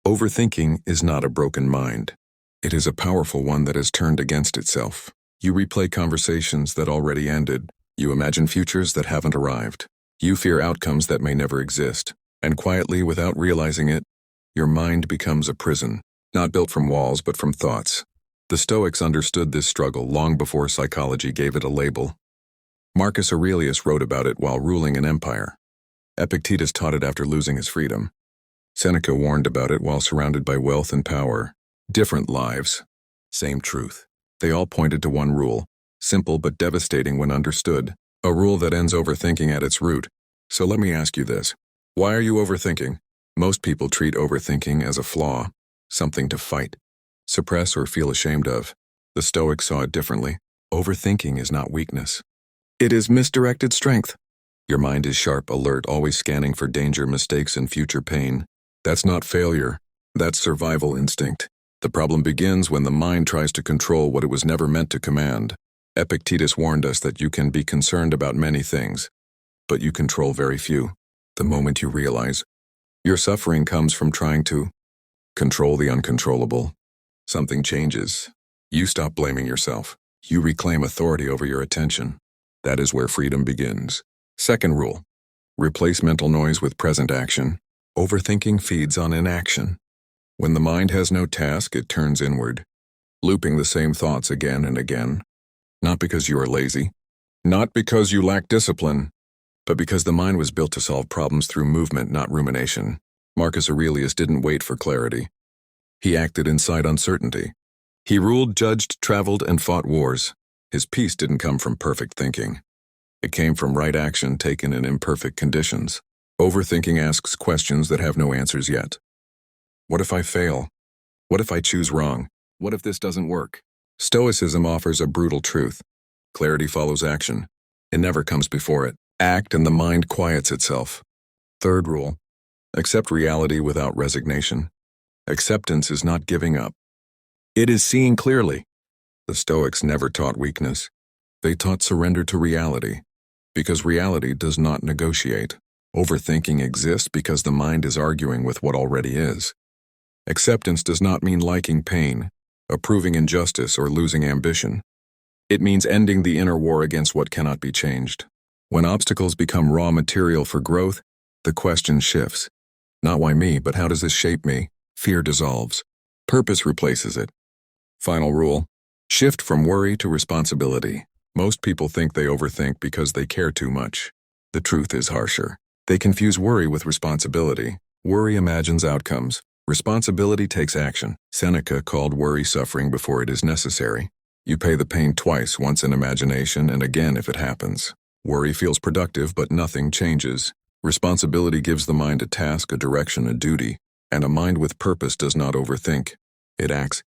Overthinking is not a broken mind. It is a powerful one that has turned against itself. You replay conversations that already ended. You imagine futures that haven't arrived. You fear outcomes that may never exist. And quietly, without realizing it, your mind becomes a prison, not built from walls but from thoughts. The Stoics understood this struggle long before psychology gave it a label. Marcus Aurelius wrote about it while ruling an empire. Epictetus taught it after losing his freedom. Seneca warned about it while surrounded by wealth and power. Different lives, same truth. They all pointed to one rule, simple but devastating when understood, a rule that ends overthinking at its root. So let me ask you this. Why are you overthinking? Most people treat overthinking as a flaw, something to fight, suppress, or feel ashamed of. The Stoics saw it differently. Overthinking is not weakness. It is misdirected strength. Your mind is sharp, alert, always scanning for danger, mistakes, and future pain. That's not failure. That's survival instinct. The problem begins when the mind tries to control what it was never meant to command. Epictetus warned us that you can be concerned about many things, but you control very few. The moment you realize your suffering comes from trying to control the uncontrollable, something changes. You stop blaming yourself. You reclaim authority over your attention. That is where freedom begins. Second rule: replace mental noise with present action. Overthinking feeds on inaction. When the mind has no task, it turns inward, looping the same thoughts again and again. Not because you are lazy, not because you lack discipline, but because the mind was built to solve problems through movement, not rumination. Marcus Aurelius didn't wait for clarity. He acted inside uncertainty. He ruled, judged, traveled, and fought wars. His peace didn't come from perfect thinking. It came from right action taken in imperfect conditions. Overthinking asks questions that have no answers yet. What if I fail? What if I choose wrong? What if this doesn't work? Stoicism offers a brutal truth. Clarity follows action. It never comes before it. Act and the mind quiets itself. Third rule: accept reality without resignation. Acceptance is not giving up. It is seeing clearly. The Stoics never taught weakness. They taught surrender to reality, because reality does not negotiate. Overthinking exists because the mind is arguing with what already is. Acceptance does not mean liking pain, approving injustice, or losing ambition. It means ending the inner war against what cannot be changed. When obstacles become raw material for growth, the question shifts. Not why me, but how does this shape me? Fear dissolves. Purpose replaces it. Final rule: shift from worry to responsibility. Most people think they overthink because they care too much. The truth is harsher. They confuse worry with responsibility. Worry imagines outcomes. Responsibility takes action. Seneca called worry suffering before it is necessary. You pay the pain twice, once in imagination and again if it happens. Worry feels productive, but nothing changes. Responsibility gives the mind a task, a direction, a duty, and a mind with purpose does not overthink. It acts